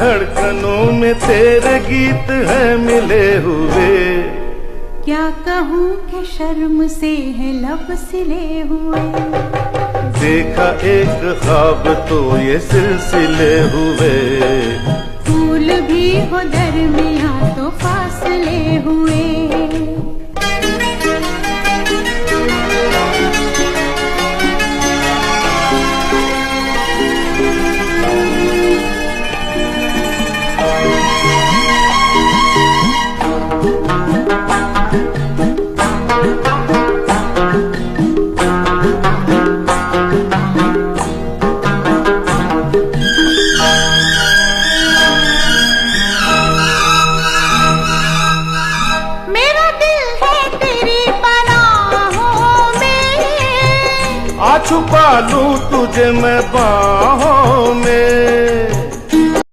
धड़कनों में तेरे गीत है मिले हुए। क्या कहूँ कि शर्म से है लब सिले हुए। देखा एक ख्वाब तो ये सिलसिले हुए। फूल भी हो दरमियाँ तो फासले हुए। छुपा लूं तुझे मैं बाहों